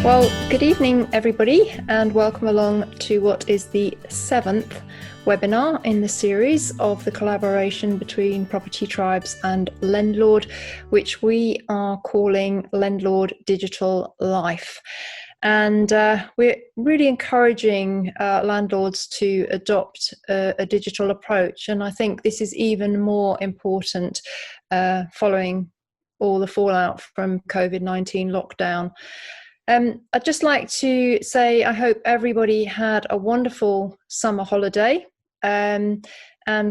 Well, good evening, everybody, and welcome along to what is the 7th webinar in the series of the collaboration between Property Tribes and Lendlord, which we are calling Lendlord Digital Life. And we're really encouraging landlords to adopt a digital approach. And I think this is even more important following all the fallout from COVID-19 lockdown. I'd just like to say I hope everybody had a wonderful summer holiday, and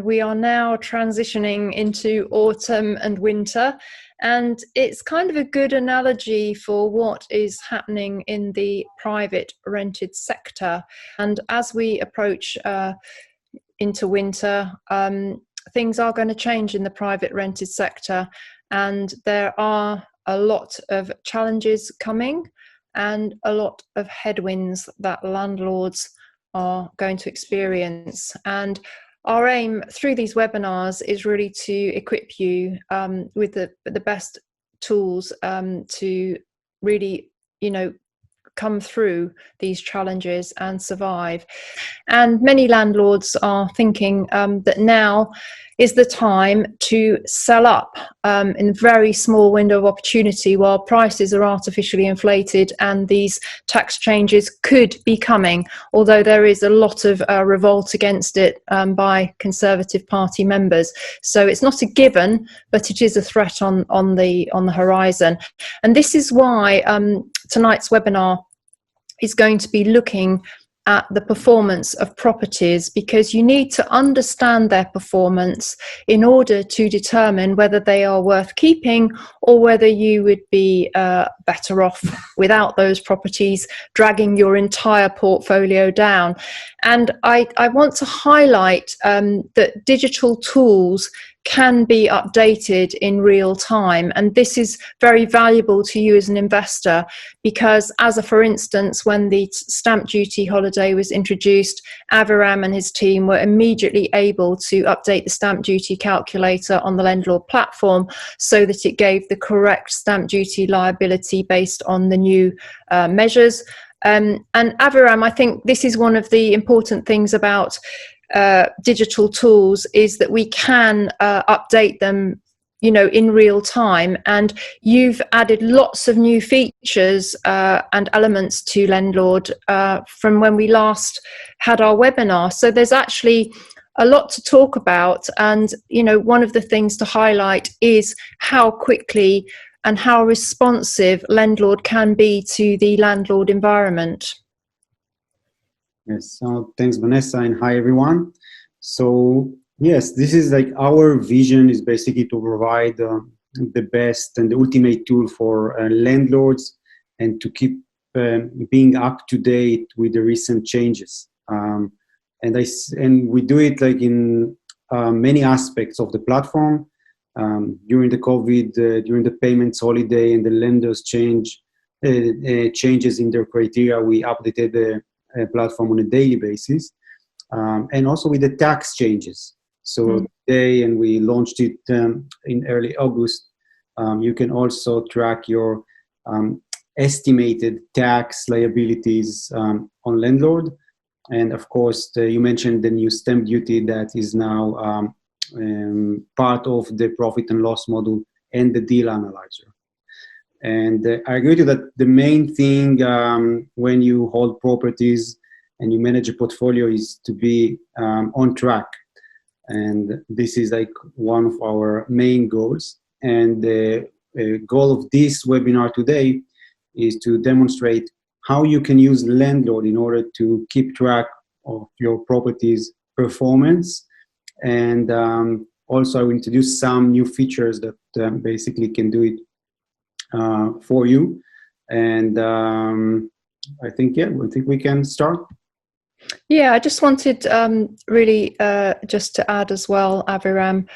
we are now transitioning into autumn and winter, and it's kind of a good analogy for what is happening in the private rented sector. And as we approach into winter, things are going to change in the private rented sector, and there are a lot of challenges coming and a lot of headwinds that landlords are going to experience. And our aim through these webinars is really to equip you with the best tools to really, come through these challenges and survive. And many landlords are thinking that now is the time to sell up in a very small window of opportunity while prices are artificially inflated and these tax changes could be coming, although there is a lot of revolt against it by Conservative Party members. So it's not a given, but it is a threat on the horizon. And this is why tonight's webinar is going to be looking at the performance of properties, because you need to understand their performance in order to determine whether they are worth keeping or whether you would be better off without those properties dragging your entire portfolio down. And I want to highlight that digital tools can be updated in real time, and this is very valuable to you as an investor, because for instance, when the stamp duty holiday was introduced, Aviram and his team were immediately able to update the stamp duty calculator on the Lendlord platform so that it gave the correct stamp duty liability based on the new measures. And Aviram, I think this is one of the important things about digital tools, is that we can update them in real time, and you've added lots of new features and elements to Lendlord from when we last had our webinar. So there's actually a lot to talk about, and one of the things to highlight is how quickly and how responsive Lendlord can be to the landlord environment. Yes, so thanks, Vanessa, and hi, everyone. So, yes, this is like our vision is basically to provide the best and the ultimate tool for landlords and to keep being up to date with the recent changes. And we do it like in many aspects of the platform. During the COVID, during the payments holiday and the lenders changes in their criteria, we updated the platform on a daily basis, and also with the tax changes. So today, and we launched it in early August, you can also track your estimated tax liabilities on Lendlord. And of course, you mentioned the new stamp duty that is now part of the profit and loss model and the deal analyzer. And I agree with you that the main thing when you hold properties and you manage a portfolio is to be on track. And this is like one of our main goals. And the goal of this webinar today is to demonstrate how you can use Lendlord in order to keep track of your property's performance. And also I will introduce some new features that basically can do it for you. And I think we can start. Yeah, I just wanted really just to add as well, Aviram,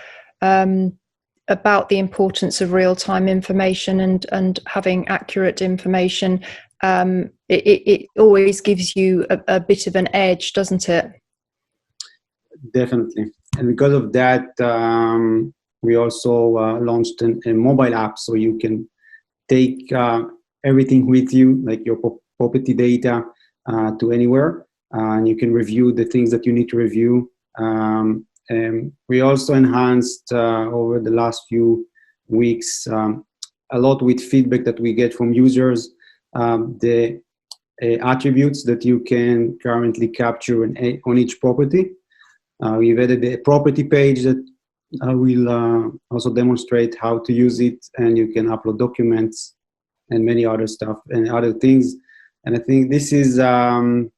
about the importance of real-time information and having accurate information. It always gives you a bit of an edge, doesn't it? Definitely. And because of that, we also launched a mobile app, so you can take everything with you, like your property data to anywhere, and you can review the things that you need to review. And we also enhanced over the last few weeks a lot with feedback that we get from users, the attributes that you can currently capture on each property. We've added a property page that will also demonstrate how to use it, and you can upload documents and many other stuff and other things. And I think this is the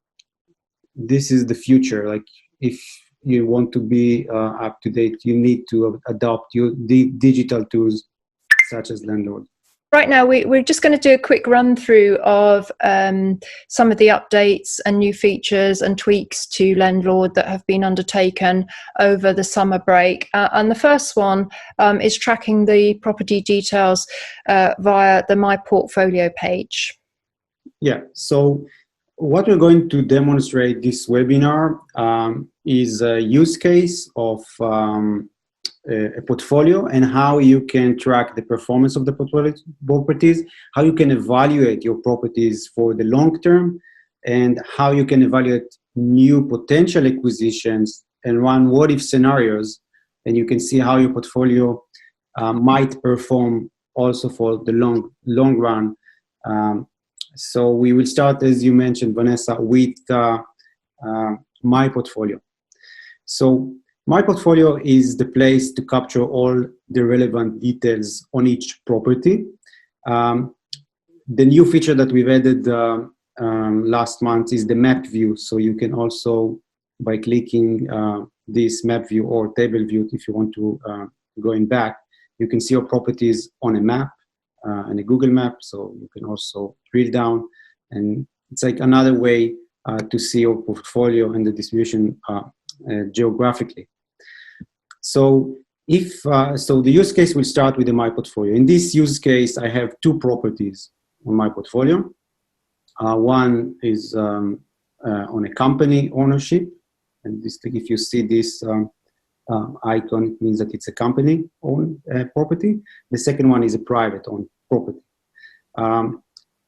future. Like, if you want to be up to date, you need to adopt the digital tools such as Lendlord. Right now, we're just going to do a quick run through of some of the updates and new features and tweaks to Lendlord that have been undertaken over the summer break. And the first one is tracking the property details via the My Portfolio page. Yeah, so what we're going to demonstrate this webinar is a use case of a portfolio, and how you can track the performance of the portfolio properties, how you can evaluate your properties for the long term, and how you can evaluate new potential acquisitions and run what-if scenarios, and you can see how your portfolio might perform also for the long run. So we will start, as you mentioned, Vanessa, with My Portfolio. So My Portfolio is the place to capture all the relevant details on each property. The new feature that we've added last month is the map view. So you can also, by clicking this map view or table view, if you want to go in back, you can see your properties on a map and a Google map. So you can also drill down, and it's like another way to see your portfolio and the distribution geographically. So so the use case will start with the My Portfolio. In this use case, I have two properties on my portfolio. One is on a company ownership, and this, if you see this icon, it means that it's a company-owned property. The second one is a private-owned property.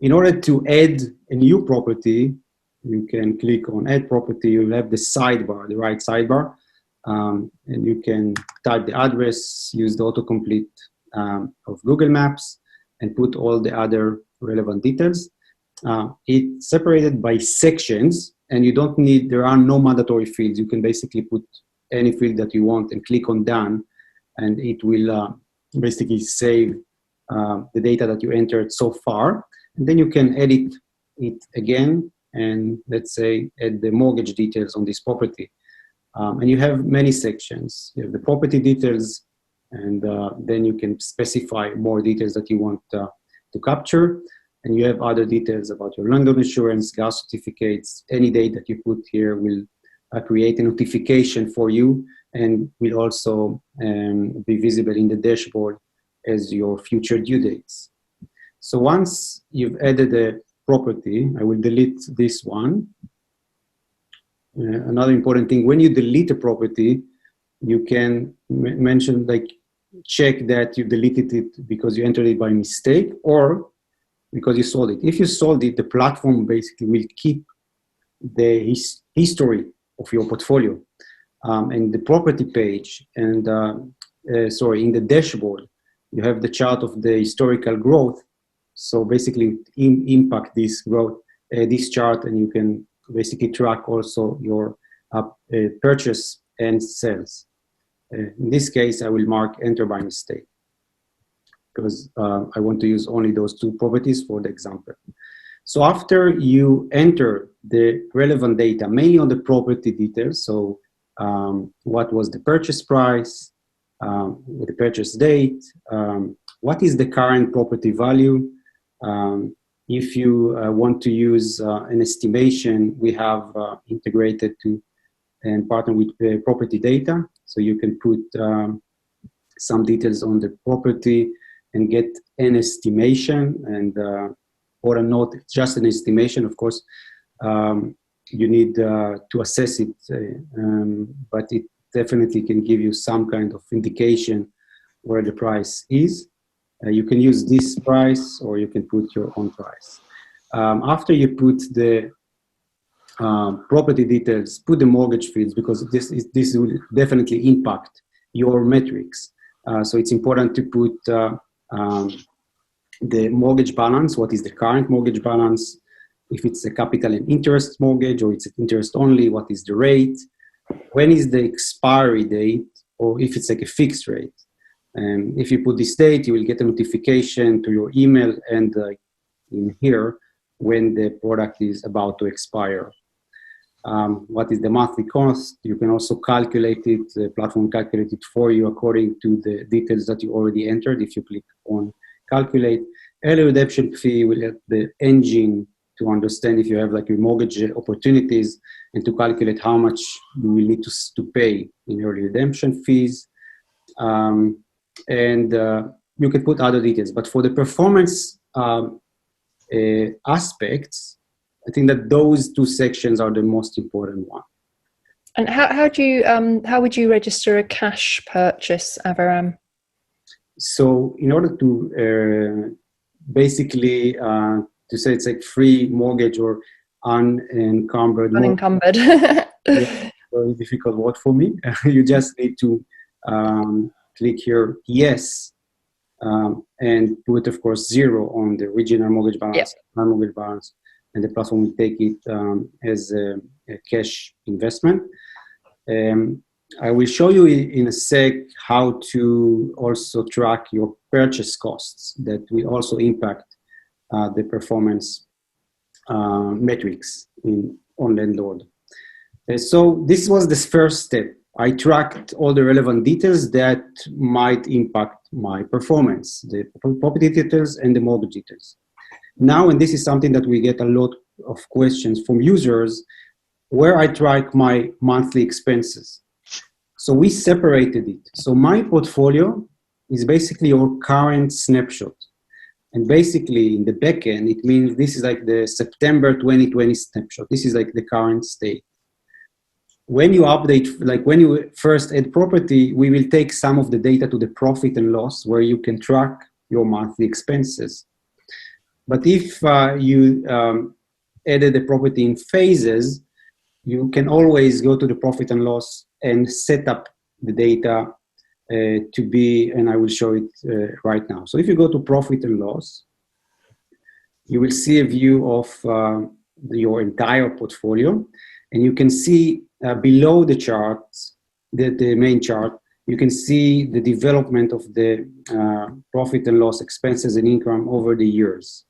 In order to add a new property, you can click on Add Property. You'll have the sidebar, the right sidebar. And you can type the address, use the autocomplete of Google Maps, and put all the other relevant details. It's separated by sections, and you don't need, there are no mandatory fields. You can basically put any field that you want and click on Done, and it will basically save the data that you entered so far. And then you can edit it again, and let's say add the mortgage details on this property. And you have many sections. You have the property details, and then you can specify more details that you want to capture. And you have other details about your landlord insurance, gas certificates. Any date that you put here will create a notification for you, and will also be visible in the dashboard as your future due dates. So once you've added a property, I will delete this one. Another important thing, when you delete a property, you can mention, like, check that you deleted it because you entered it by mistake or because you sold it. If you sold it, the platform basically will keep the history of your portfolio. And the property page, and in the dashboard, you have the chart of the historical growth. So basically impact this growth, this chart, and you can basically track also your purchase and sales. In this case, I will mark enter by mistake because I want to use only those two properties for the example. So after you enter the relevant data, mainly on the property details, so what was the purchase price, the purchase date, what is the current property value. If you want to use an estimation, we have integrated to and partner with property data. So you can put some details on the property and get an estimation, and or not just an estimation, of course. You need to assess it, but it definitely can give you some kind of indication where the price is. You can use this price, or you can put your own price. after you put the property details, put the mortgage fields, because this will definitely impact your metrics. So it's important to put the mortgage balance, what is the current mortgage balance, if it's a capital and interest mortgage or it's interest only, what is the rate, when is the expiry date, or if it's like a fixed rate. And if you put this date, you will get a notification to your email and in here when the product is about to expire. What is the monthly cost? You can also calculate it, the platform calculate it for you according to the details that you already entered. If you click on calculate, early redemption fee will help the engine to understand if you have like mortgage opportunities and to calculate how much you will need to pay in early redemption fees. And you can put other details, but for the performance aspects, I think that those two sections are the most important one. And how would you register a cash purchase, Aviram? So in order to basically to say it's like free mortgage or unencumbered. Unencumbered. Yeah, very difficult word for me. You just need to click here yes and put of course 0 on the original mortgage balance, non-mortgage balance, and the platform will take it as a cash investment. I will show you in a sec how to also track your purchase costs that will also impact the performance metrics on Lendlord. So this was the first step. I tracked all the relevant details that might impact my performance, the property details and the mortgage details. Now, and this is something that we get a lot of questions from users, where I track my monthly expenses. So we separated it. So my portfolio is basically your current snapshot. And basically in the backend, it means this is like the September 2020 snapshot. This is like the current state. When you update, like when you first add property, we will take some of the data to the profit and loss where you can track your monthly expenses. But if you added the property in phases, you can always go to the profit and loss and set up the data to be, and I will show it right now. So if you go to profit and loss, you will see a view of your entire portfolio, and you can see below the charts, the main chart, you can see the development of the profit and loss expenses and income over the years.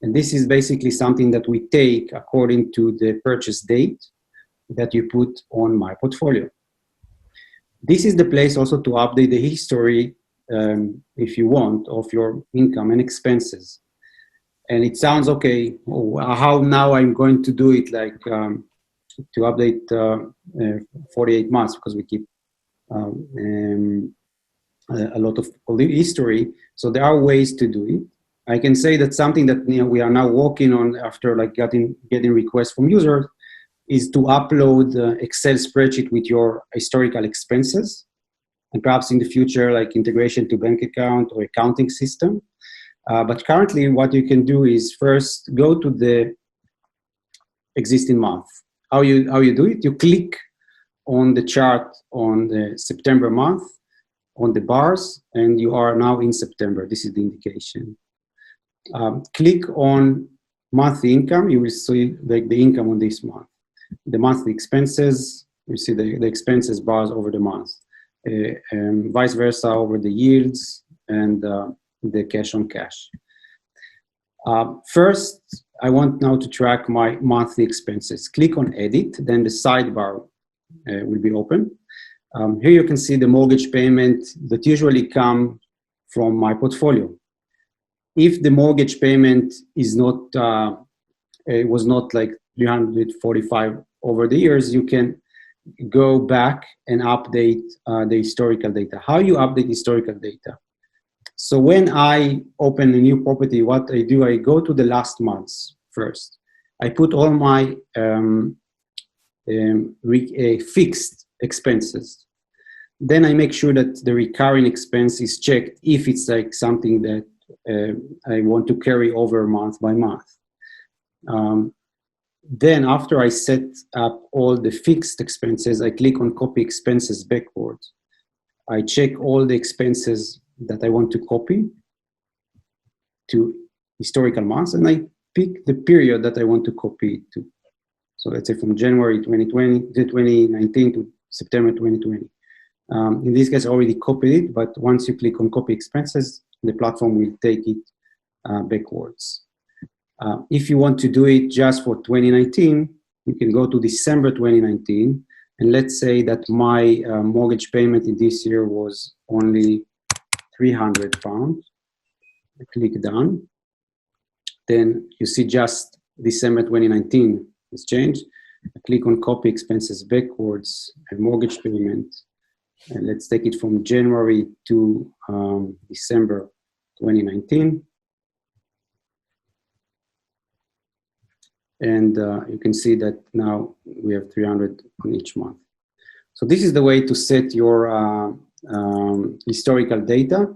And this is basically something that we take according to the purchase date that you put on my portfolio. This is the place also to update the history, if you want, of your income and expenses. And it sounds okay, how now I'm going to do it, like to update 48 months, because we keep a lot of history. So there are ways to do it. I can say that something that we are now working on after like getting requests from users is to upload Excel spreadsheet with your historical expenses, and perhaps in the future like integration to bank account or accounting system. But currently what you can do is first go to the existing month. How you do it? You click on the chart on the September month on the bars, and you are now in September. This is the indication. Click on monthly income. You will see like the income on this month. The monthly expenses, you see the expenses bars over the month. Vice versa over the yields and the cash on cash. First, I want now to track my monthly expenses. Click on edit, then the sidebar will be open. Here you can see the mortgage payment that usually come from my portfolio. If the mortgage payment is not, it was not like 345 over the years, you can go back and update the historical data. How you update historical data? So when I open a new property, what I do, I go to the last months first. I put all my fixed expenses. Then I make sure that the recurring expense is checked if it's like something that I want to carry over month by month. Then after I set up all the fixed expenses, I click on copy expenses backwards. I check all the expenses that I want to copy to historical months, and I pick the period that I want to copy it to. So let's say from January 2019 to September 2020. In this case, I already copied it, but once you click on copy expenses, the platform will take it backwards. If you want to do it just for 2019, you can go to December 2019, and let's say that my mortgage payment in this year was only £300. I click done. Then you see just December 2019 has changed. I click on copy expenses backwards and mortgage payment. And let's take it from January to December 2019. And you can see that now we have 300 on each month. So this is the way to set your historical data.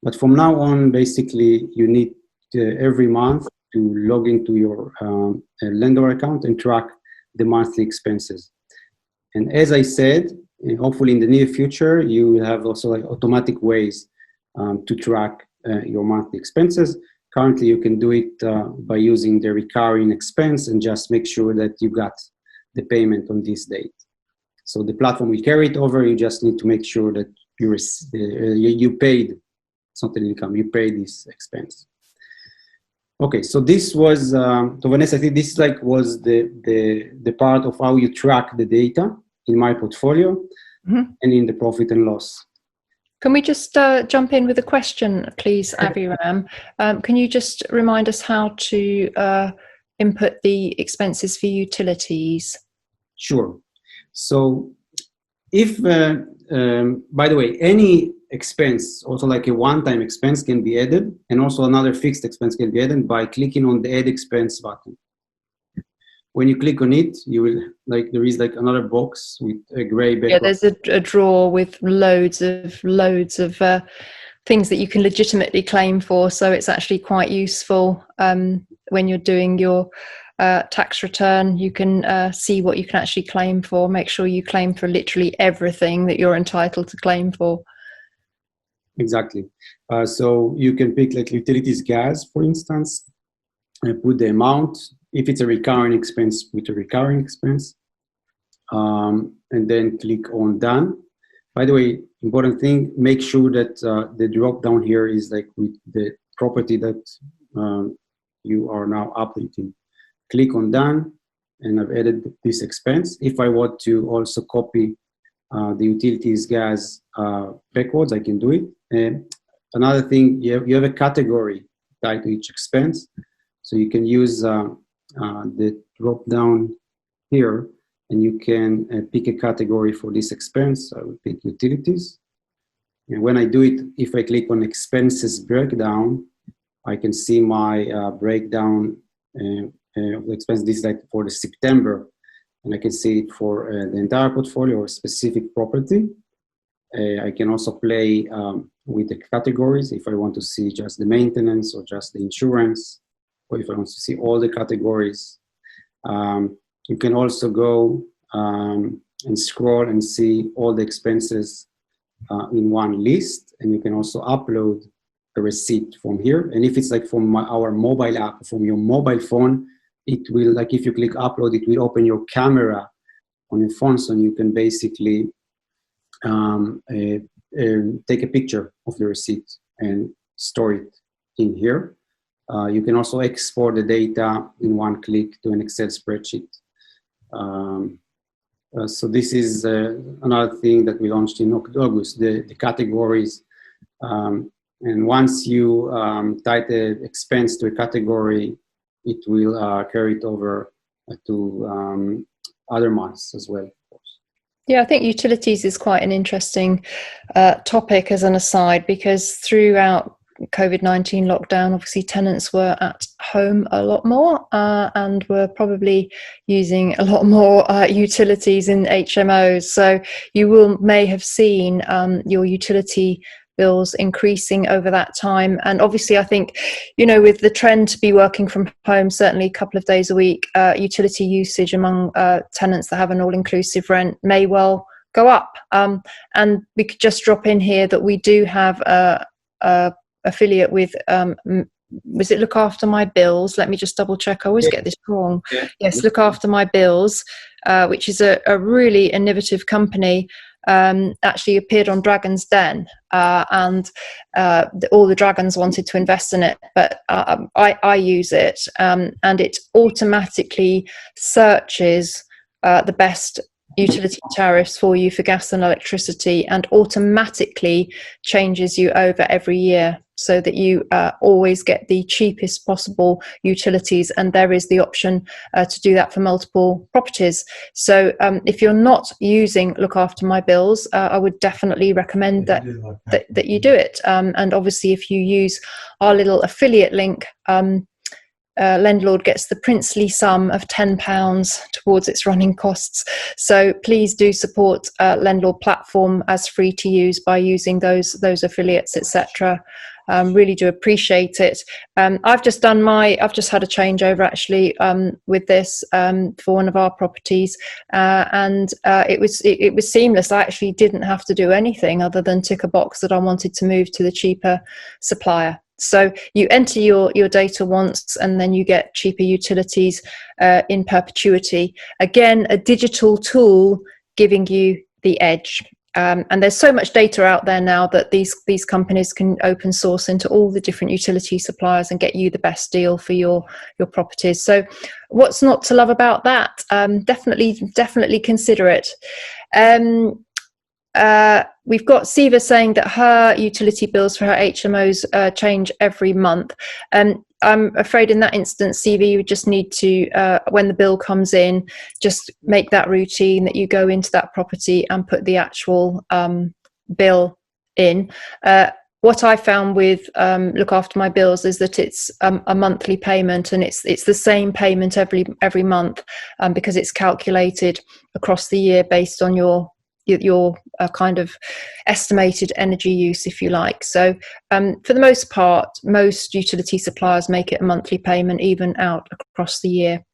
But from now on, basically, you need every month to log into your Lendlord account and track the monthly expenses. And as I said, hopefully in the near future, you will have also like automatic ways to track your monthly expenses. Currently, you can do it by using the recurring expense and just make sure that you got the payment on this date. So the platform will carry it over. You just need to make sure that you paid, it's not an income, you paid this expense. Okay, so this was, so Vanessa, I think this was the part of how you track the data in my portfolio and in the profit and loss. Can we just jump in with a question, please, Aviram? Can you just remind us how to input the expenses for utilities? Sure. So if, by the way, any expense, also like a one-time expense, can be added, and also another fixed expense can be added by clicking on the Add Expense button. When you click on it, you will, there is another box with a gray background. Yeah, there's a drawer with loads of things that you can legitimately claim for. So it's actually quite useful when you're doing your tax return. You can see what you can actually claim for. Make sure you claim for literally everything that you're entitled to claim for. Exactly. So you can pick utilities, gas, for instance, and put the amount. If it's a recurring expense, put a recurring expense, and then click on done. By the way, important thing, make sure that the drop down here is with the property that you are now updating. Click on done, and I've added this expense. If I want to also copy the utilities, gas backwards, I can do it. And another thing, you have a category tied to each expense, so you can use the drop down here, and you can pick a category for this expense. I will pick utilities. And when I do it, if I click on expenses breakdown, I can see my breakdown of the expense. This is for the September, and I can see it for the entire portfolio or specific property. I can also play with the categories if I want to see just the maintenance or just the insurance, or if I want to see all the categories. You can also go and scroll and see all the expenses in one list, and you can also upload a receipt from here. And if it's from our mobile app, from your mobile phone, it will, if you click upload, it will open your camera on your phone, so you can basically take a picture of the receipt and store it in here. You can also export the data in one click to an Excel spreadsheet. So this is another thing that we launched in August, the categories. And once you type the expense to a category, it will carry it over to other months as well, of course. Yeah, I think utilities is quite an interesting topic as an aside, because throughout COVID-19 lockdown, obviously tenants were at home a lot more and were probably using a lot more utilities in HMOs. So you may have seen your utility bills increasing over that time. And obviously, I think, with the trend to be working from home, certainly a couple of days a week, utility usage among tenants that have an all-inclusive rent may well go up. And we could just drop in here that we do have a affiliate with was it Look After My Bills? Let me just double check. I always get this wrong. Yes, Look After My Bills, which is a really innovative company. Actually appeared on Dragon's Den, and all the dragons wanted to invest in it, but I use it, and it automatically searches the best utility tariffs for you for gas and electricity, and automatically changes you over every year, so that you always get the cheapest possible utilities, and there is the option to do that for multiple properties. So if you're not using Look After My Bills, I would definitely recommend that you do it. And obviously, if you use our little affiliate link, Lendlord gets the princely sum of £10 towards its running costs. So please do support Lendlord platform as free to use by using those affiliates, etc. Really do appreciate it. I've just had a changeover actually with this for one of our properties, and it was seamless. I actually didn't have to do anything other than tick a box that I wanted to move to the cheaper supplier. So you enter your data once, and then you get cheaper utilities in perpetuity. Again, a digital tool giving you the edge. And there's so much data out there now that these companies can open source into all the different utility suppliers and get you the best deal for your properties. So what's not to love about that? Definitely consider it. We've got Siva saying that her utility bills for her HMOs change every month. I'm afraid in that instance, Siva, you would just need to, when the bill comes in, just make that routine that you go into that property and put the actual bill in. What I found with Look After My Bills is that it's a monthly payment, and it's the same payment every month, because it's calculated across the year based on your kind of estimated energy use, if you like. So for the most part, most utility suppliers make it a monthly payment, even out across the year.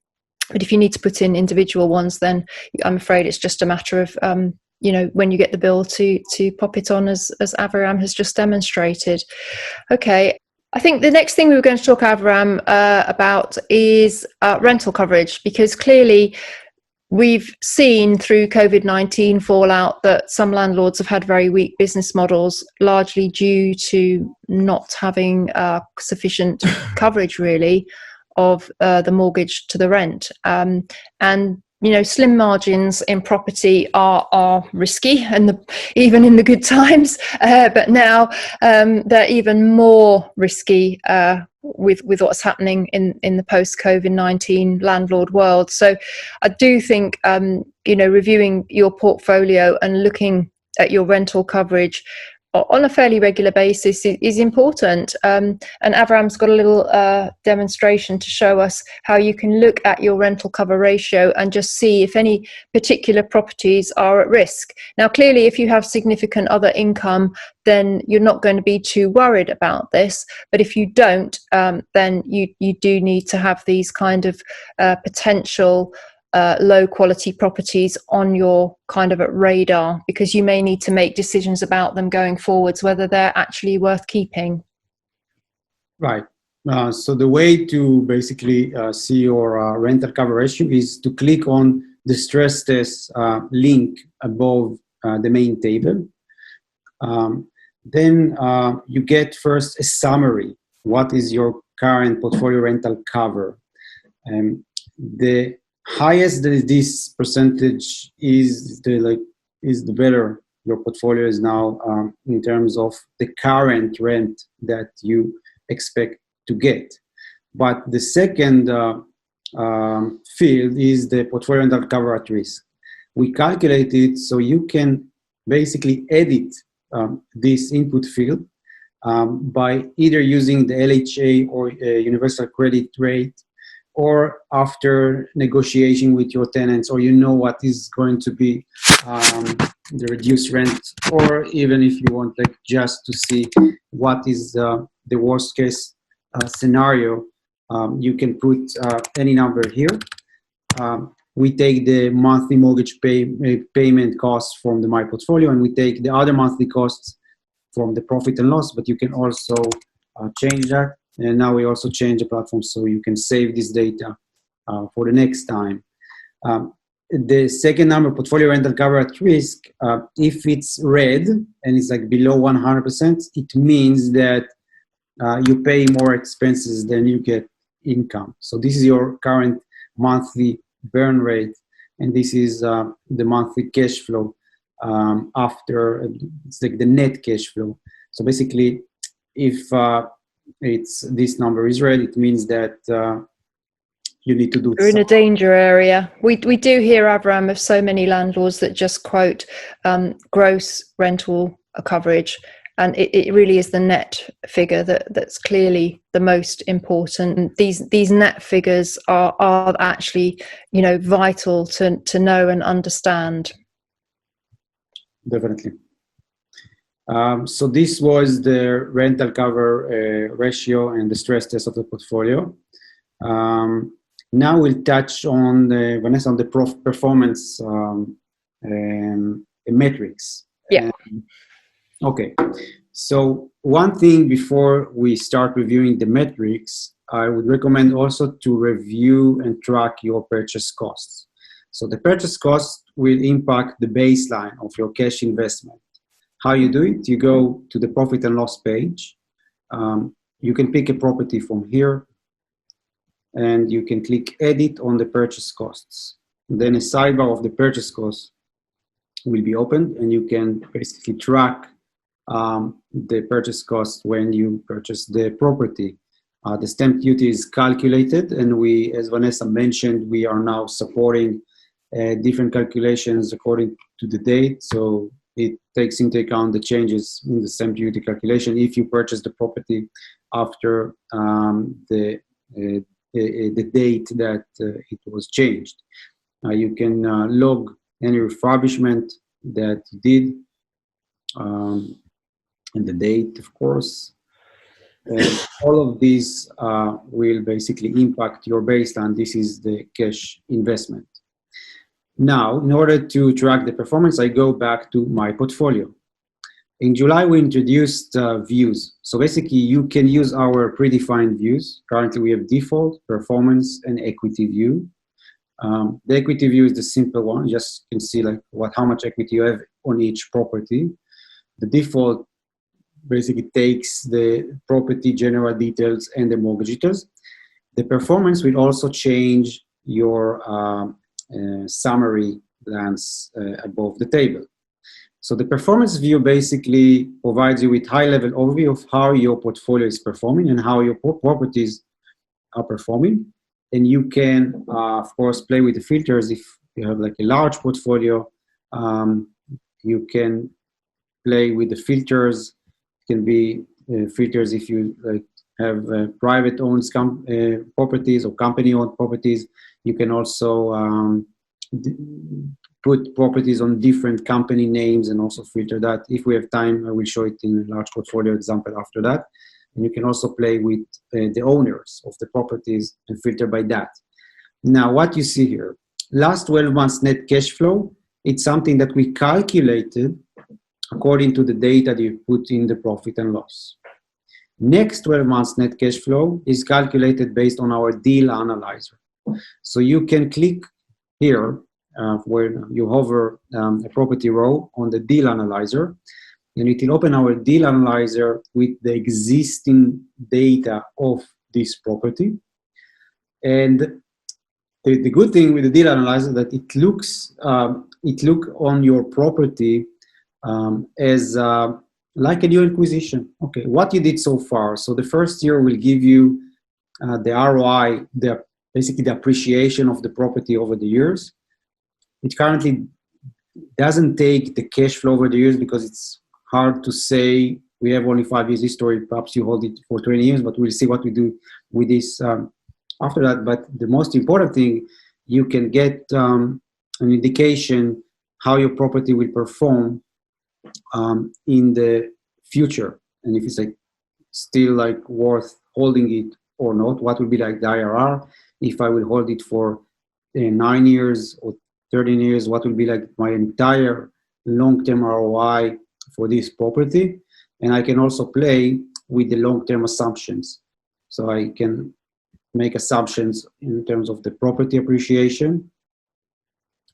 But if you need to put in individual ones, then I'm afraid it's just a matter of when you get the bill to pop it on, as Avram has just demonstrated. Okay. I think the next thing we were going to talk, Avram, about is rental coverage, because clearly we've seen through COVID-19 fallout that some landlords have had very weak business models, largely due to not having sufficient coverage, really, of the mortgage to the rent. And slim margins in property are risky, and even in the good times. But now they're even more risky with what's happening in the post-COVID-19 landlord world. So I do think reviewing your portfolio and looking at your rental coverage on a fairly regular basis is important. And Avram's got a little demonstration to show us how you can look at your rental cover ratio and just see if any particular properties are at risk. Now, clearly, if you have significant other income, then you're not going to be too worried about this. But if you don't, then you do need to have these kind of potential low quality properties on your kind of radar, because you may need to make decisions about them going forwards, whether they're actually worth keeping. Right. So the way to basically see your rental cover ratio is to click on the stress test link above the main table. Then you get first a summary. What is your current portfolio rental cover? The highest that this percentage is, the better your portfolio is now in terms of the current rent that you expect to get. But the second field is the portfolio rental cover at risk. We calculate it so you can basically edit this input field by either using the LHA or universal credit rate, or after negotiation with your tenants, or you know what is going to be the reduced rent, or even if you want like just to see what is the worst case scenario, you can put any number here. We take the monthly mortgage payment costs from the My Portfolio, and we take the other monthly costs from the profit and loss, but you can also change that. And now we also change the platform so you can save this data for the next time. The second number, portfolio rental cover at risk, if it's red and it's like below 100%, it means that you pay more expenses than you get income. So this is your current monthly burn rate, and this is the monthly cash flow after, it's like the net cash flow. So basically, if it's this number is red, it means that you need to do. You're in a danger area. We do hear, Avram, of so many landlords that just quote gross rental coverage, and it really is the net figure that's clearly the most important. These net figures are actually, you know, vital to know and understand. Definitely. So this was the rental cover ratio and the stress test of the portfolio. Now we'll touch on Vanessa, on the performance metrics. Yeah. Okay. So one thing before we start reviewing the metrics, I would recommend also to review and track your purchase costs. So the purchase cost will impact the baseline of your cash investment. How you do it? You go to the profit and loss page. You can pick a property from here, and you can click edit on the purchase costs. Then a sidebar of the purchase costs will be opened, and you can basically track the purchase cost when you purchase the property. The stamp duty is calculated, and we, as Vanessa mentioned, we are now supporting different calculations according to the date. So it takes into account the changes in the stamp duty calculation if you purchase the property after the date that it was changed. You can log any refurbishment that you did, and the date, of course. And all of these will basically impact your baseline. This is the cash investment. Now, in order to track the performance, I go back to My Portfolio. In July, we introduced views. So basically, you can use our predefined views. Currently, we have default, performance, and equity view. The equity view is the simple one. You just can see like how much equity you have on each property. The default basically takes the property general details and the mortgage details. The performance will also change your summary glance above the table. So the performance view basically provides you with high-level overview of how your portfolio is performing and how your properties are performing. And you can, of course, play with the filters. If you have like a large portfolio, you can play with the filters. It can be filters if you like have private-owned properties or company-owned properties. You can also put properties on different company names and also filter that. If we have time, I will show it in a large portfolio example after that. And you can also play with the owners of the properties and filter by that. Now, what you see here, last 12 months net cash flow, it's something that we calculated according to the data that you put in the profit and loss. Next 12 months net cash flow is calculated based on our deal analyzer. So you can click here where you hover a property row on the deal analyzer, and it will open our deal analyzer with the existing data of this property. And the good thing with the deal analyzer that it looks on your property as like a new acquisition. Okay, what you did so far. So the first year will give you the ROI, basically the appreciation of the property over the years. It currently doesn't take the cash flow over the years because it's hard to say. We have only 5 years history. Perhaps you hold it for 20 years, but we'll see what we do with this after that. But the most important thing, you can get an indication how your property will perform in the future, and if it's like still like worth holding it or not. What will be like the IRR if I will hold it for 9 years or 13 years? What will be like my entire long-term ROI for this property? And I can also play with the long-term assumptions. So I can make assumptions in terms of the property appreciation,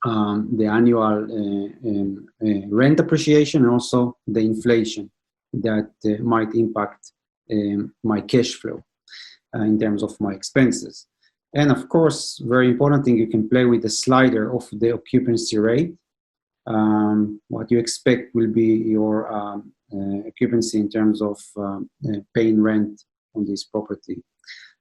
the annual rent appreciation, and also the inflation that might impact my cash flow in terms of my expenses. And of course, very important thing, you can play with the slider of the occupancy rate. What you expect will be your occupancy in terms of paying rent on this property.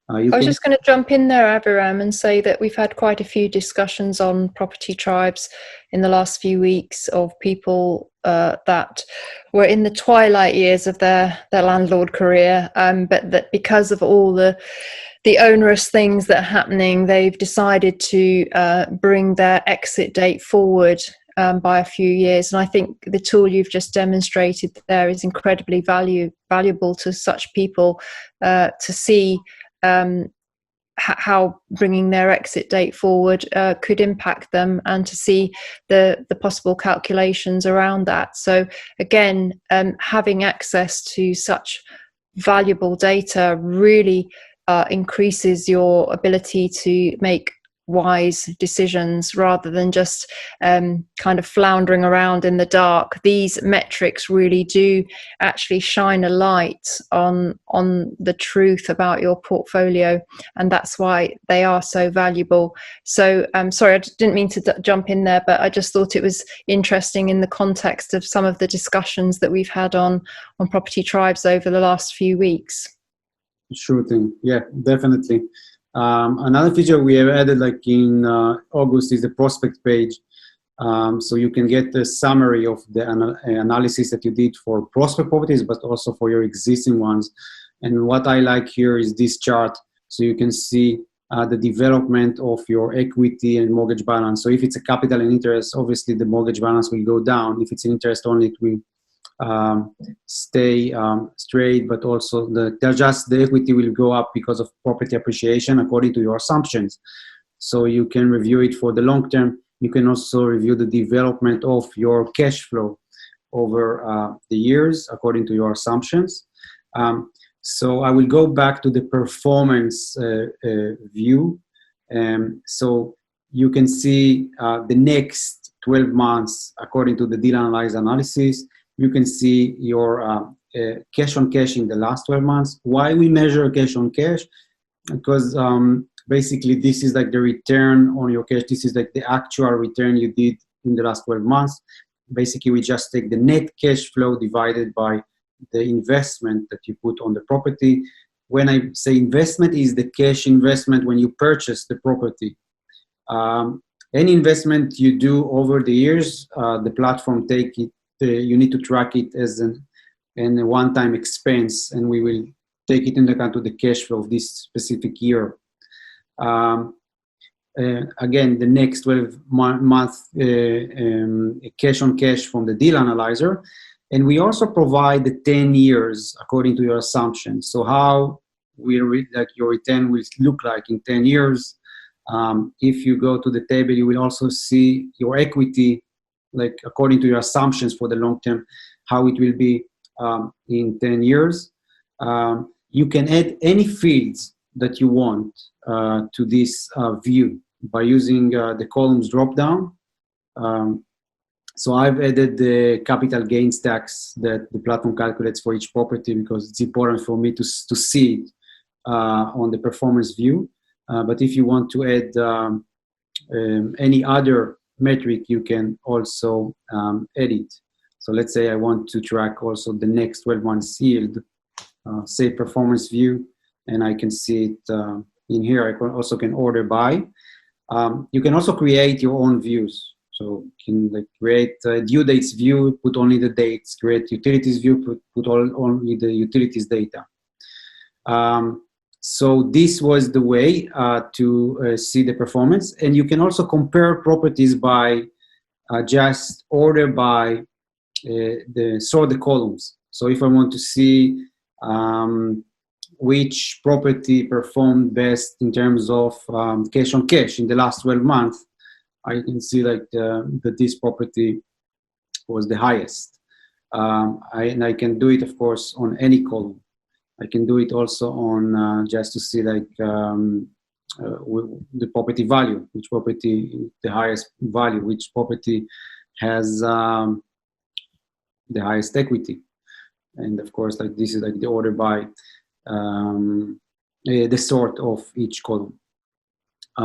I was just going to jump in there, Aviram, and say that we've had quite a few discussions on property tribes in the last few weeks of people that were in the twilight years of their landlord career, but that because of all the onerous things that are happening, they've decided to bring their exit date forward by a few years. And I think the tool you've just demonstrated there is incredibly valuable to such people to see how bringing their exit date forward could impact them, and to see the possible calculations around that. So again, having access to such valuable data really increases your ability to make wise decisions rather than just kind of floundering around in the dark. These metrics really do actually shine a light on the truth about your portfolio, and that's why they are so valuable. So sorry, I didn't mean to jump in there, but I just thought it was interesting in the context of some of the discussions that we've had on property tribes over the last few weeks. Sure thing. Yeah, definitely. Another feature we have added like in August is the prospect page. So you can get the summary of the analysis that you did for prospect properties, but also for your existing ones. And what I like here is this chart. So you can see the development of your equity and mortgage balance. So if it's a capital and interest, obviously the mortgage balance will go down. If it's interest only, it will stay straight, but also the equity will go up because of property appreciation according to your assumptions. So you can review it for the long term. You can also review the development of your cash flow over the years according to your assumptions. So I will go back to the performance view. So you can see the next 12 months according to the deal analyze analysis. You can see your cash on cash in the last 12 months. Why we measure cash on cash? Because basically this is like the return on your cash. This is like the actual return you did in the last 12 months. Basically, we just take the net cash flow divided by the investment that you put on the property. When I say investment, is the cash investment when you purchase the property. Any investment you do over the years, the platform take it. You need to track it as a one-time expense, and we will take it into account to the cash flow of this specific year. Again, the next 12 month cash on cash from the deal analyzer. And we also provide the 10 years according to your assumptions. So how your return will look like in 10 years. If you go to the table, you will also see your equity, like according to your assumptions for the long term, how it will be in 10 years. You can add any fields that you want to this view by using the columns drop down. So I've added the capital gains tax that the platform calculates for each property because it's important for me to see it on the performance view. But if you want to add any other metric, you can also edit. So let's say I want to track also the next 12 months yield, say performance view, and I can see it in here. I also can order by. You can also create your own views. So you can create due dates view, put only the dates, create utilities view, put only the utilities data. So this was the way to see the performance. And you can also compare properties by just order by sort the columns. So if I want to see which property performed best in terms of cash on cash in the last 12 months, I can see like that this property was the highest. And I can do it, of course, on any column. I can do it also on just to see like the property value, which property the highest value, which property has the highest equity. And of course, like this is like the order by the sort of each column.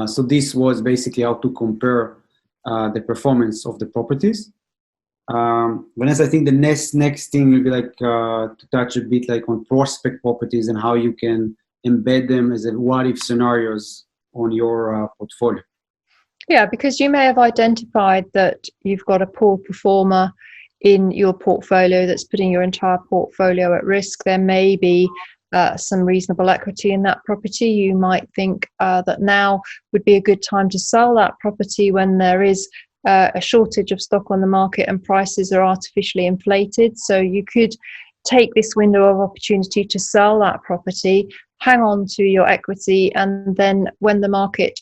So this was basically how to compare the performance of the properties. Vanessa, I think the next thing will be like to touch a bit like on prospect properties and how you can embed them as a what-if scenarios on your portfolio. Yeah, because you may have identified that you've got a poor performer in your portfolio that's putting your entire portfolio at risk. There may be some reasonable equity in that property. You might think that now would be a good time to sell that property when there is a shortage of stock on the market and prices are artificially inflated. So you could take this window of opportunity to sell that property, hang on to your equity, and then when the market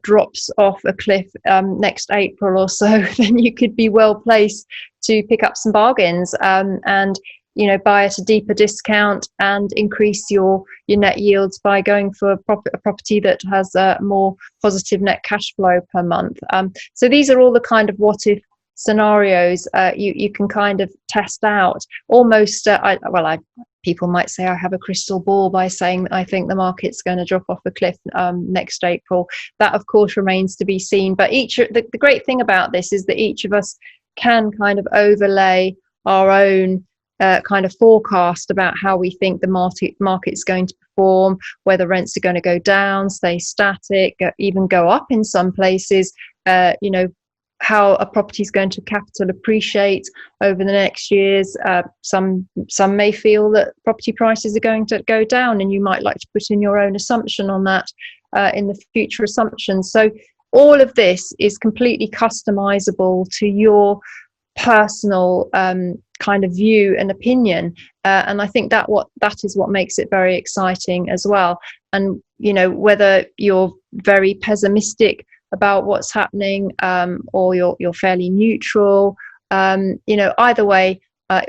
drops off a cliff next April or so, then you could be well placed to pick up some bargains and buy at a deeper discount and increase your net yields by going for a property that has a more positive net cash flow per month. So these are all the kind of what if scenarios you can kind of test out almost. People might say I have a crystal ball by saying I think the market's going to drop off a cliff next April. That of course remains to be seen, but the great thing about this is that each of us can kind of overlay our own kind of forecast about how we think the market's going to perform, whether rents are going to go down, stay static, even go up in some places, how a property is going to capital appreciate over the next years. Some may feel that property prices are going to go down, and you might like to put in your own assumption on that in the future assumptions. So all of this is completely customizable to your personal kind of view and opinion, and I think that is what makes it very exciting as well. And whether you're very pessimistic about what's happening or you're fairly neutral, either way,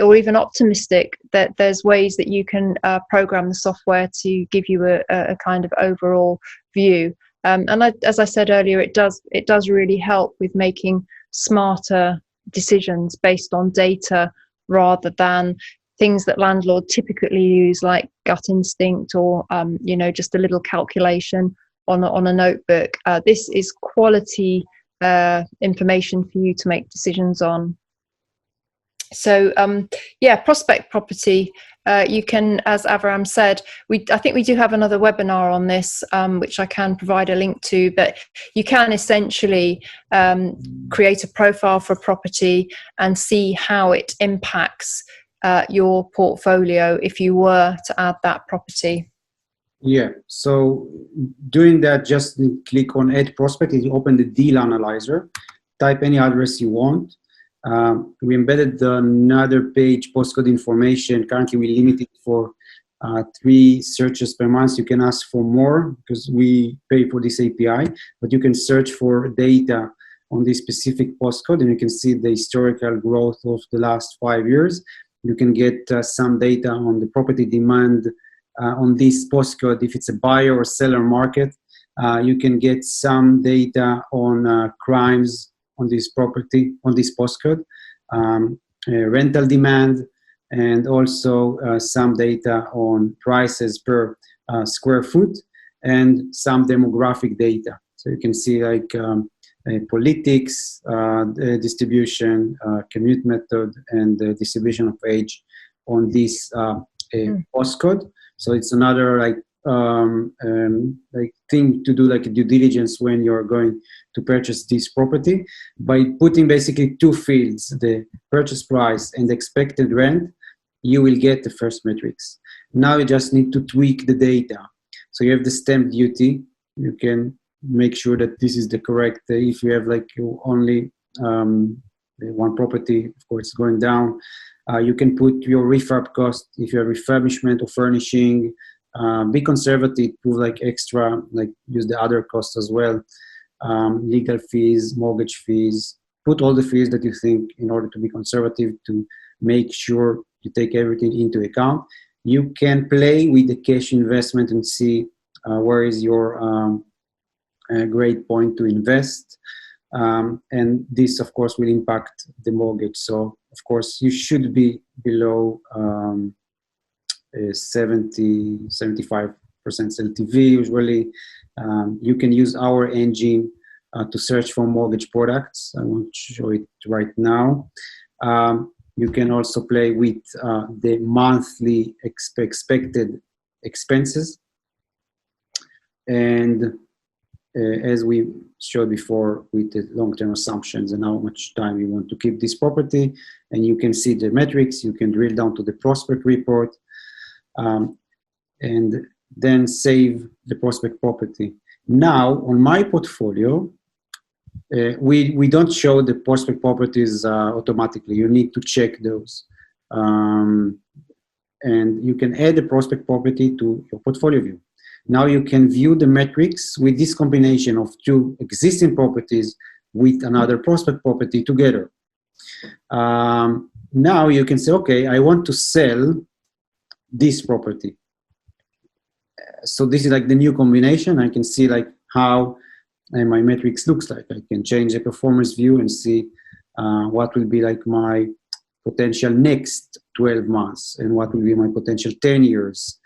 or even optimistic, that there's ways that you can program the software to give you a kind of overall view. And as I said earlier, it does really help with making smarter decisions based on data rather than things that landlords typically use like gut instinct or just a little calculation on a notebook. This is quality information for you to make decisions on. So prospect property, you can, as Avram said, I think we do have another webinar on this, which I can provide a link to, but you can essentially create a profile for a property and see how it impacts your portfolio if you were to add that property. Yeah, so doing that, just click on Add Prospect and you open the deal analyzer, type any address you want. We embedded another page, postcode information. Currently we limit it for 3 searches per month. You can ask for more because we pay for this API, but you can search for data on this specific postcode and you can see the historical growth of the last 5 years. You can get some data on the property demand on this postcode, if it's a buyer or seller market. You can get some data on crimes on this property, on this postcode, rental demand, and also some data on prices per square foot, and some demographic data. So you can see like politics, distribution, commute method, and the distribution of age on this postcode. So it's another like thing to do, like a due diligence when you're going to purchase this property. By putting basically 2 fields, the purchase price and the expected rent, you will get the first metrics. Now you just need to tweak the data. So you have the stamp duty. You can make sure that this is the correct, if you have like only one property, of course, going down. You can put your refurb cost, if you have refurbishment or furnishing. Be conservative, put like extra, like use the other costs as well. Legal fees, mortgage fees, put all the fees that you think in order to be conservative, to make sure you take everything into account. You can play with the cash investment and see where is your great point to invest. And this, of course, will impact the mortgage. So, of course, you should be below 75% LTV usually. You can use our engine to search for mortgage products. I won't show it right now. You can also play with the monthly expected expenses. And as we showed before, with the long-term assumptions and how much time you want to keep this property. And you can see the metrics. You can drill down to the prospect report. And then save the prospect property. Now, on my portfolio, we don't show the prospect properties automatically. You need to check those. And you can add the prospect property to your portfolio view. Now you can view the metrics with this combination of two existing properties with another prospect property together. Now you can say, okay, I want to sell this property. So this is like the new combination. I can see like how my metrics looks like. I can change the performance view and see what will be like my potential next 12 months and what will be my potential 10 years.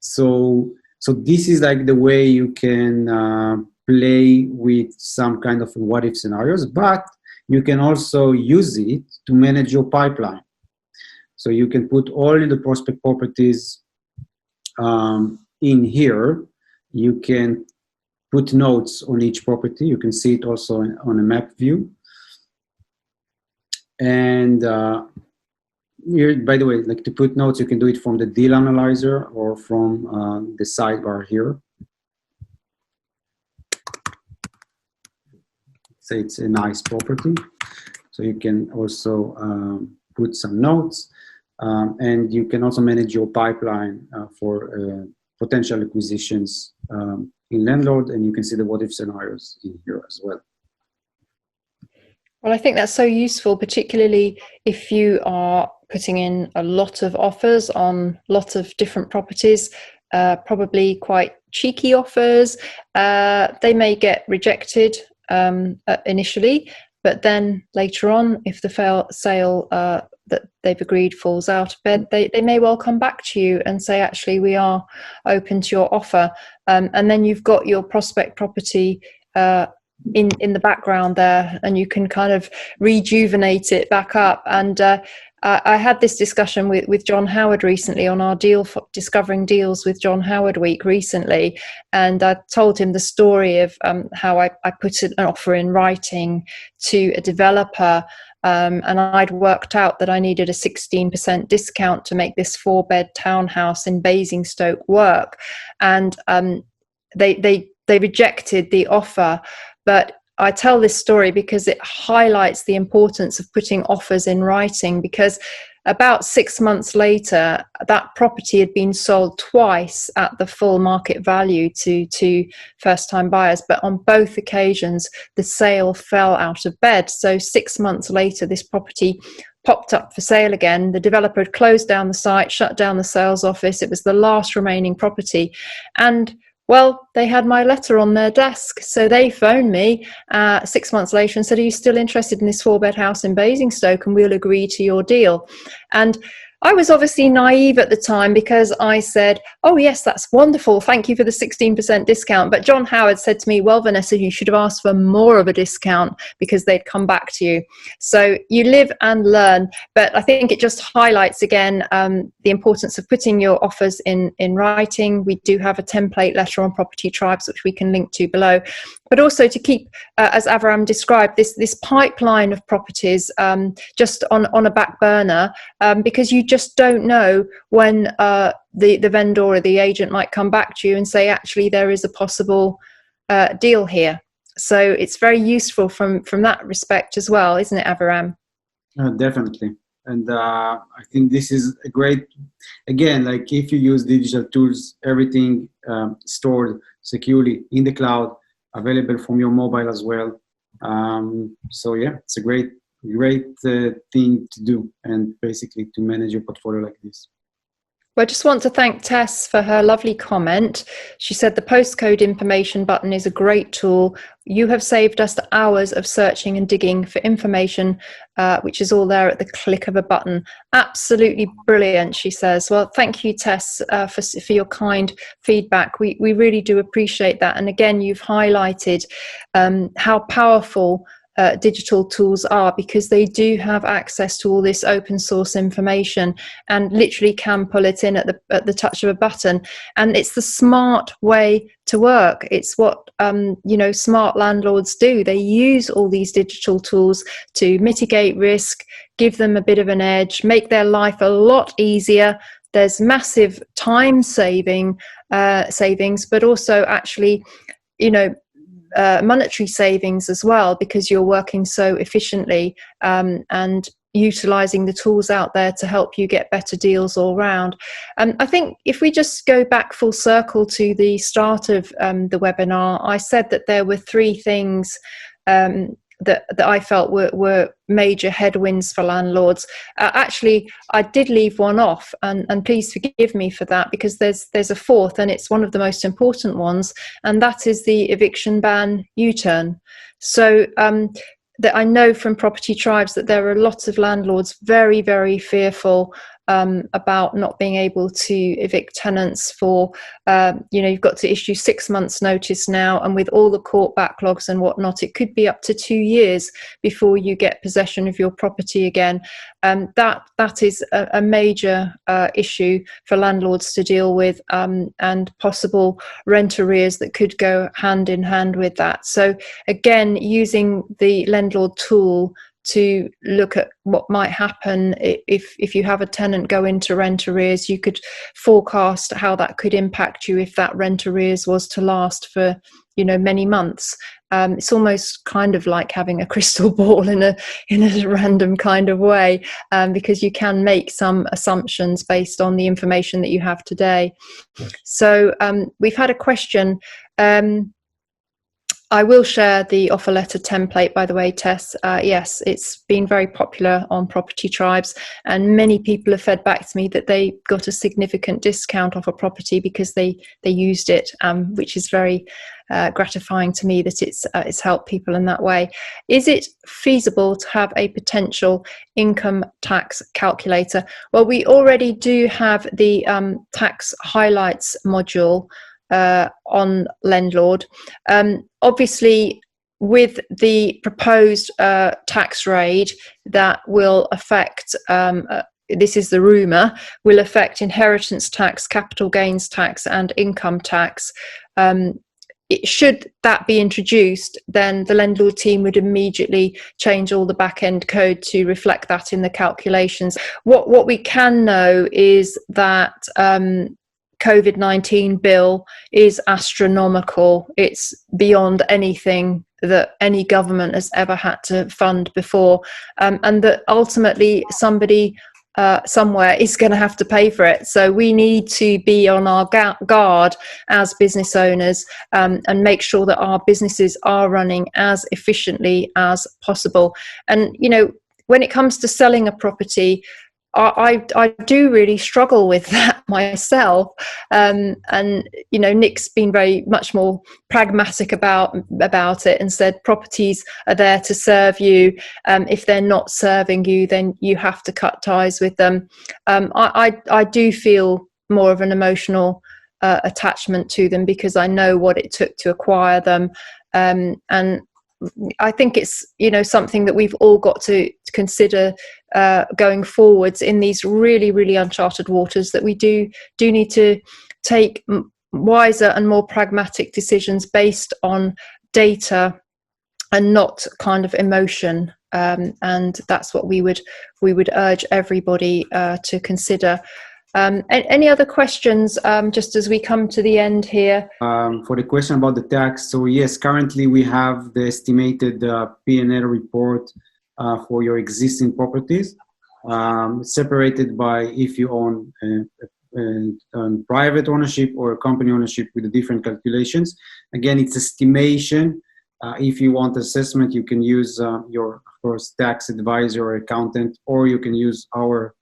So this is like the way you can play with some kind of what if scenarios, but you can also use it to manage your pipeline. So you can put all in the prospect properties in here. You can put notes on each property. You can see it also on a map view. And here, by the way, like to put notes, you can do it from the deal analyzer or from the sidebar here. Say it's a nice property. So you can also put some notes. And you can also manage your pipeline for potential acquisitions in Lendlord, and you can see the what if scenarios in here as well. Well, I think that's so useful, particularly if you are putting in a lot of offers on lots of different properties, probably quite cheeky offers. They may get rejected initially, but then later on, if the sale that they've agreed falls out of bed, they may well come back to you and say, actually, we are open to your offer. And then you've got your prospect property in the background there, and you can kind of rejuvenate it back up. And I had this discussion with John Howard recently on our Discovering Deals with John Howard week recently, and I told him the story of how I put an offer in writing to a developer, and I'd worked out that I needed a 16% discount to make this 4-bed townhouse in Basingstoke work, and they rejected the offer. But I tell this story because it highlights the importance of putting offers in writing, because about 6 months later, that property had been sold twice at the full market value to first-time buyers. But on both occasions, the sale fell out of bed. So 6 months later, this property popped up for sale again. The developer had closed down the site, shut down the sales office. It was the last remaining property. And well, they had my letter on their desk. So they phoned me 6 months later and said, are you still interested in this 4-bed house in Basingstoke, and we'll agree to your deal? And I was obviously naive at the time, because I said, oh yes, that's wonderful, thank you for the 16% discount. But John Howard said to me, well, Vanessa, you should have asked for more of a discount, because they'd come back to you. So you live and learn. But I think it just highlights again the importance of putting your offers in writing. We do have a template letter on property tribes, which we can link to below. But also to keep, as Avram described, this pipeline of properties just on a back burner, because you just don't know when the vendor or the agent might come back to you and say, actually, there is a possible deal here. So it's very useful from that respect as well, isn't it, Aviram? Definitely. And I think this is a great, again, like if you use digital tools, everything stored securely in the cloud, available from your mobile as well. So yeah, it's a great thing to do, and basically to manage your portfolio like this. Well, I just want to thank Tess for her lovely comment. She said the postcode information button is a great tool. You have saved us hours of searching and digging for information, which is all there at the click of a button. Absolutely brilliant, she says. Well, thank you, Tess, for your kind feedback. We really do appreciate that. And again, you've highlighted how powerful digital tools are, because they do have access to all this open source information and literally can pull it in at the touch of a button. And it's the smart way to work. It's what smart landlords do. They use all these digital tools to mitigate risk, give them a bit of an edge, make their life a lot easier. There's massive time savings, but also actually, monetary savings as well, because you're working so efficiently and utilizing the tools out there to help you get better deals all round. I think if we just go back full circle to the start of the webinar, I said that there were three things that I felt were major headwinds for landlords. Actually, I did leave one off, and please forgive me for that, because there's a fourth, and it's one of the most important ones, and that is the eviction ban U-turn. So that I know from Property Tribes that there are lots of landlords very, very fearful about not being able to evict tenants for, you've got to issue 6 months notice now, and with all the court backlogs and whatnot, it could be up to 2 years before you get possession of your property again. That is a major issue for landlords to deal with, and possible rent arrears that could go hand in hand with that. So again, using the Lendlord tool to look at what might happen if you have a tenant go into rent arrears, you could forecast how that could impact you if that rent arrears was to last for many months. It's almost kind of like having a crystal ball in a random kind of way, because you can make some assumptions based on the information that you have today. So we've had a question. I will share the offer letter template, by the way, Tess. Yes, it's been very popular on Property Tribes, and many people have fed back to me that they got a significant discount off a property because they used it, which is very gratifying to me that it's helped people in that way. Is it feasible to have a potential income tax calculator? Well, we already do have the tax highlights module on Lendlord. Obviously, with the proposed tax raid that will affect, this is the rumour, will affect inheritance tax, capital gains tax and income tax. Should that be introduced, then the Lendlord team would immediately change all the back-end code to reflect that in the calculations. What we can know is that COVID-19 bill is astronomical. It's beyond anything that any government has ever had to fund before, and that ultimately somebody somewhere is going to have to pay for it. So we need to be on our guard as business owners, and make sure that our businesses are running as efficiently as possible. And when it comes to selling a property, I do really struggle with that myself, and Nick's been very much more pragmatic about it and said properties are there to serve you. If they're not serving you, then you have to cut ties with them. I do feel more of an emotional attachment to them because I know what it took to acquire them, and I think it's something that we've all got to consider going forwards in these really, really uncharted waters, that we do need to take wiser and more pragmatic decisions based on data and not kind of emotion. and that's what we would urge everybody to consider. Any other questions, just as we come to the end here? For the question about the tax, so yes, currently we have the estimated P&L report for your existing properties, separated by if you own private ownership or company ownership with the different calculations. Again, it's estimation. If you want assessment, you can use your, of course, tax advisor or accountant, or you can use our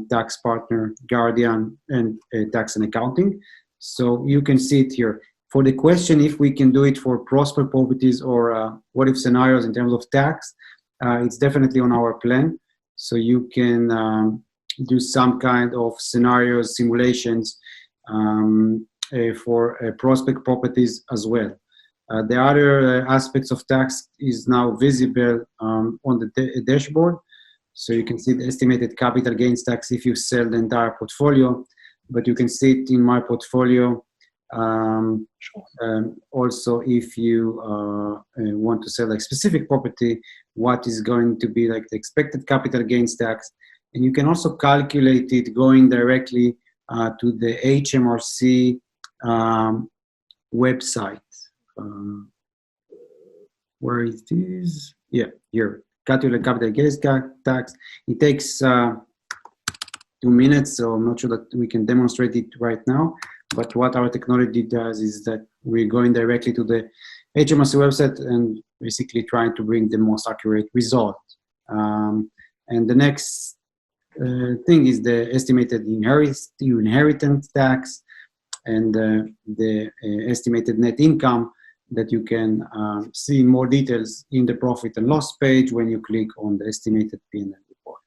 tax partner, Guardian, and tax and accounting. So you can see it here. For the question if we can do it for prosper properties or what if scenarios in terms of tax, it's definitely on our plan. So you can do some kind of scenarios, simulations for prospect properties as well. The other aspects of tax is now visible on the dashboard. So you can see the estimated capital gains tax if you sell the entire portfolio, but you can see it in my portfolio. Also, if you want to sell a specific property, what is going to be like the expected capital gains tax. And you can also calculate it going directly to the HMRC website. Where it is? Yeah, here. Calculate capital gains tax. It takes 2 minutes, so I'm not sure that we can demonstrate it right now. But what our technology does is that we're going directly to the HMRC website and basically trying to bring the most accurate result. And the next thing is the estimated inheritance tax and the estimated net income that you can see more details in the profit and loss page when you click on the estimated P&L report.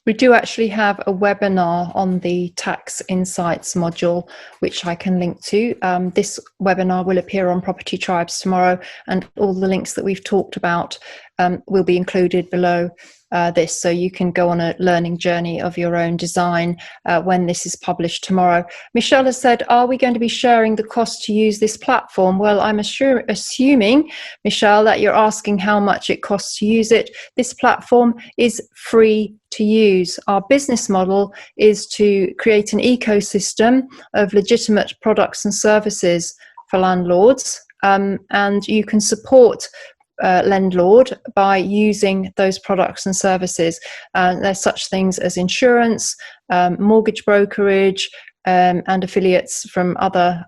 We do actually have a webinar on the Tax Insights module, which I can link to. This webinar will appear on Property Tribes tomorrow, and all the links that we've talked about will be included below this, so you can go on a learning journey of your own design when this is published tomorrow. Michelle has said, are we going to be sharing the cost to use this platform? Well, I'm assuming, Michelle, that you're asking how much it costs to use it. This platform is free to use. Our business model is to create an ecosystem of legitimate products and services for landlords, and you can support Lendlord by using those products and services. There's such things as insurance, mortgage brokerage, and affiliates from other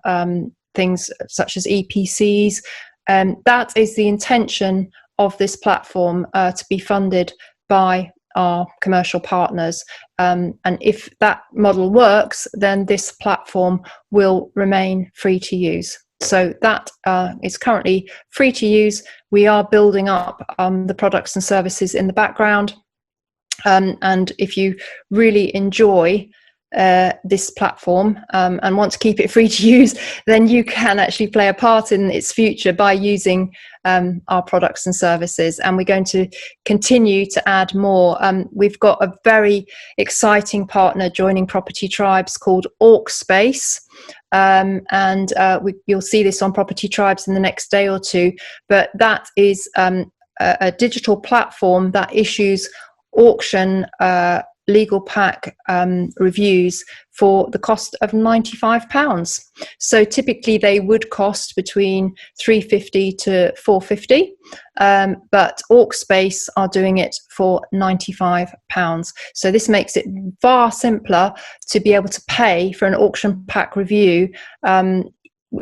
things such as EPCs. That is the intention of this platform, to be funded by our commercial partners. And if that model works, then this platform will remain free to use. So that is currently free to use. We are building up the products and services in the background. And if you really enjoy this platform and want to keep it free to use, then you can actually play a part in its future by using our products and services. And we're going to continue to add more. We've got a very exciting partner joining Property Tribes called Awkspace. You'll see this on Property Tribes in the next day or two, but that is a digital platform that issues auction legal pack reviews for the cost of £95. So typically they would cost between £350 to £450, but Awkspace are doing it for £95. So this makes it far simpler to be able to pay for an auction pack review,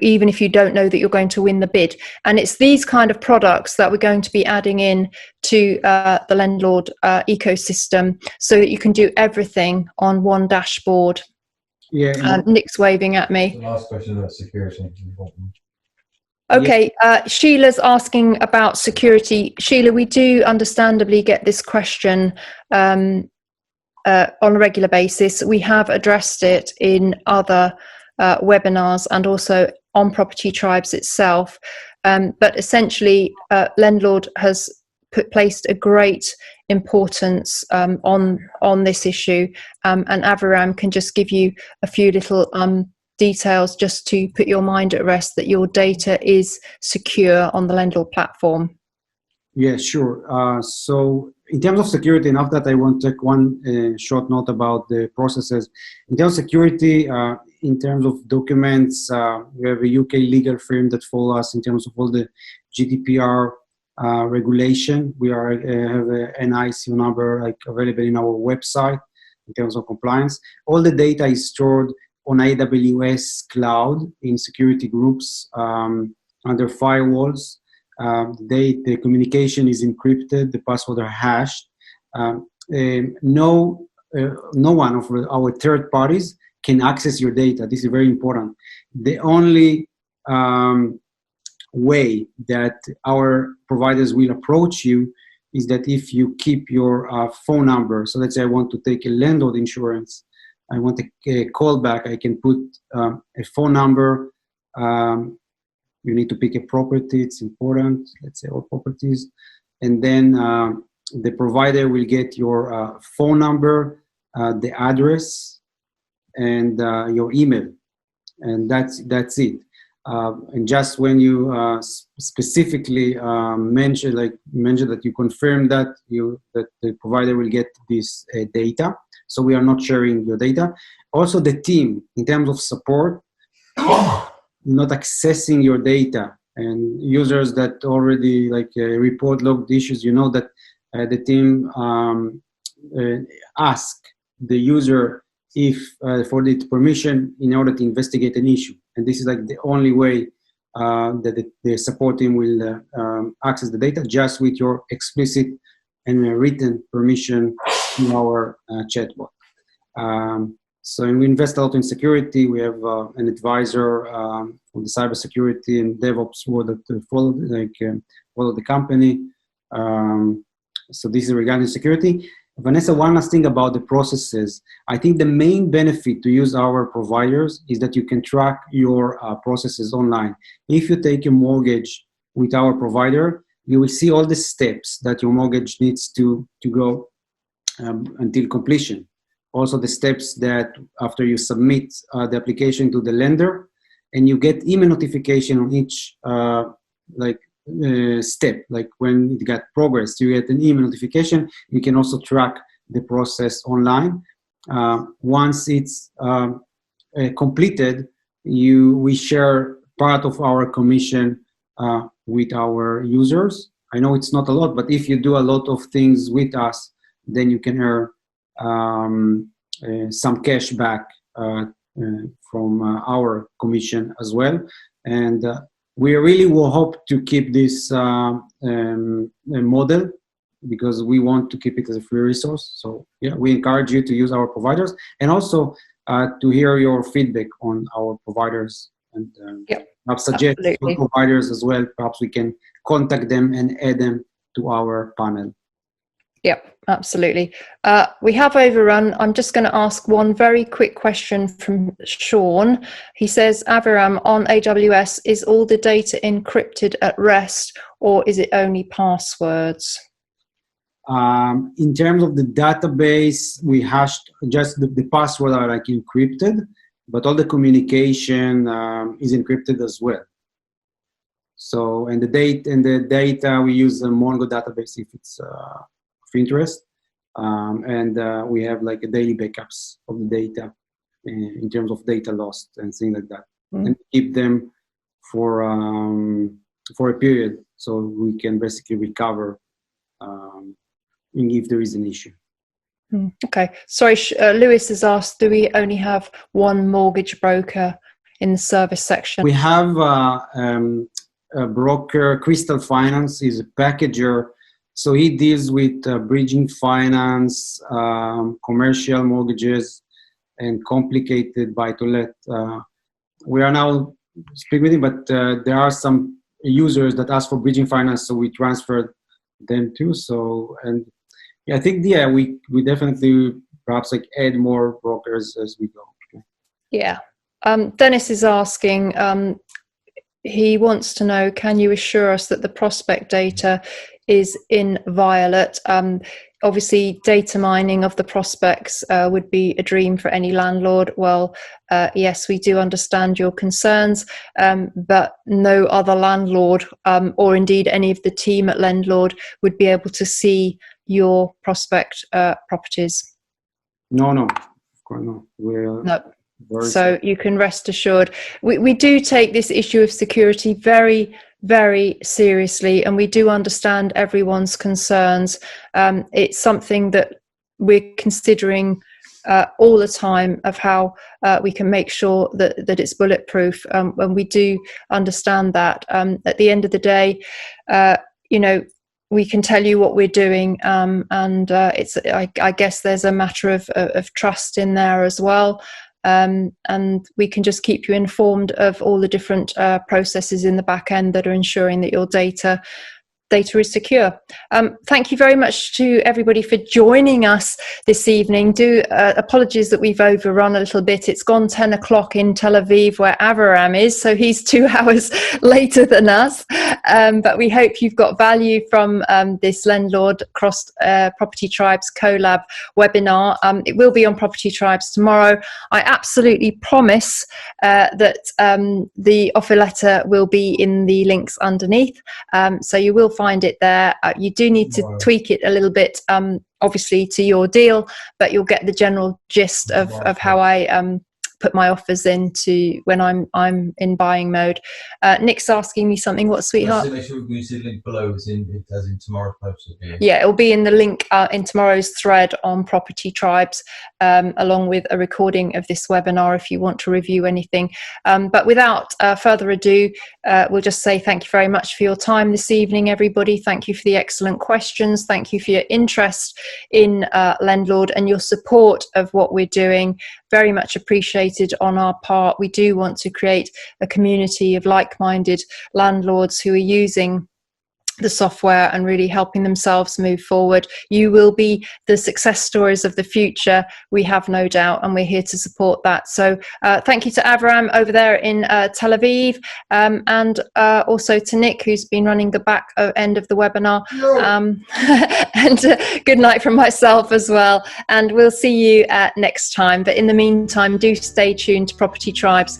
even if you don't know that you're going to win the bid. And it's these kind of products that we're going to be adding in to the Lendlord ecosystem, so that you can do everything on one dashboard. Yeah. Nick's waving at me. The last question about security. Okay, Sheila's asking about security. Sheila, we do understandably get this question on a regular basis. We have addressed it in other webinars and also on Property Tribes itself, but essentially Lendlord has placed a great importance on this issue, and Aviram can just give you a few little details just to put your mind at rest that your data is secure on the Lendlord platform. Yeah, sure. So in terms of security, and after that, I want to take one short note about the processes. In terms of security, in terms of documents, we have a UK legal firm that follows us in terms of all the GDPR regulation. We are have an ICO number like available in our website in terms of compliance. All the data is stored on AWS cloud in security groups under firewalls. The communication is encrypted, the passwords are hashed. No one of our third parties can access your data. This is very important. The only way that our providers will approach you is that if you keep your phone number. So let's say I want to take a landlord insurance, I want a call back, I can put a phone number. You need to pick a property, it's important, let's say all properties. And then the provider will get your phone number, the address, and your email. And that's it. And just when you specifically mention that you confirm that the provider will get this data. So we are not sharing your data. Also the team, in terms of support, not accessing your data, and users that already report logged issues, you know that the team ask the user if for the permission in order to investigate an issue, and this is like the only way that the support team will access the data, just with your explicit and written permission in our chatbot. So we invest a lot in security. We have an advisor for the cybersecurity and DevOps world that follow the company. So this is regarding security. Vanessa, one last thing about the processes. I think the main benefit to use our providers is that you can track your processes online. If you take a mortgage with our provider, you will see all the steps that your mortgage needs to go until completion. Also the steps that after you submit the application to the lender, and you get email notification on each step, like when it got progress, you get an email notification. You can also track the process online. Once it's completed, we share part of our commission with our users. I know it's not a lot, but if you do a lot of things with us, then you can earn some cash back from our commission as well. And we really will hope to keep this model, because we want to keep it as a free resource. So yeah, we encourage you to use our providers, and also to hear your feedback on our providers, and perhaps suggest your providers as well. Perhaps we can contact them and add them to our panel. Yep, absolutely. We have overrun. I'm just going to ask one very quick question from Sean. He says, Aviram, on AWS, is all the data encrypted at rest, or is it only passwords? In terms of the database, we hashed just the password are like encrypted, but all the communication is encrypted as well. So, and the data we use a Mongo database if it's of interest, and we have like a daily backups of the data in terms of data lost and things like that, and keep them for a period so we can basically recover if there is an issue. Okay, sorry, Lewis has asked, do we only have one mortgage broker in the service section? We have a broker, Crystal Finance is a packager, so he deals with bridging finance, commercial mortgages, and complicated buy-to-let. We are now speaking with him, but there are some users that ask for bridging finance, so we transferred them too. So, and I think we definitely perhaps like add more brokers as we go. Yeah. Dennis is asking, he wants to know, can you assure us that the prospect data is inviolate? obviously data mining of the prospects would be a dream for any landlord. Well, yes, we do understand your concerns, but no other landlord or indeed any of the team at Lendlord would be able to see your prospect properties. No, of course no. No. So you can rest assured. We do take this issue of security very, very seriously, and we do understand everyone's concerns. It's something that we're considering all the time of how we can make sure that it's bulletproof. And we do understand that. At the end of the day, we can tell you what we're doing, and it's. I guess there's a matter of trust in there as well. And we can just keep you informed of all the different processes in the back end that are ensuring that your data is secure. Thank you very much to everybody for joining us this evening. Apologies that we've overrun a little bit. It's gone 10 o'clock in Tel Aviv where Avram is, so he's 2 hours later than us. But we hope you've got value from this Lendlord Cross Property Tribes collab webinar. It will be on Property Tribes tomorrow. I absolutely promise that the offer letter will be in the links underneath, so you will find it there. You do need to tweak it a little bit, obviously, to your deal, but you'll get the general gist of how I put my offers into when I'm in buying mode. Nick's asking me something. What, sweetheart? Make sure we use the link below as in tomorrow's post. Yeah, it'll be in the link in tomorrow's thread on Property Tribes, along with a recording of this webinar if you want to review anything. But without further ado, we'll just say thank you very much for your time this evening, everybody. Thank you for the excellent questions. Thank you for your interest in Lendlord and your support of what we're doing. Very much appreciated on our part. We do want to create a community of like-minded landlords who are using the software and really helping themselves move forward. You will be the success stories of the future, we have no doubt, and we're here to support that. So thank you to Avram over there in Tel Aviv, and also to Nick, who's been running the back end of the webinar. And good night from myself as well, and we'll see you next time. But in the meantime, do stay tuned to Property Tribes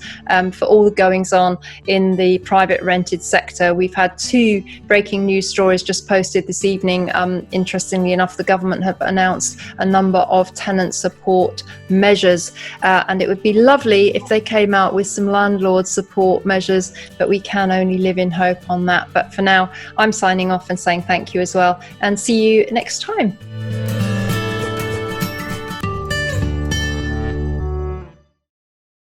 for all the goings on in the private rented sector. We've had 2 breaking news stories just posted this evening. Interestingly enough, the government have announced a number of tenant support measures, and it would be lovely if they came out with some landlord support measures, but we can only live in hope on that. But for now, I'm signing off and saying thank you as well, and see you next time.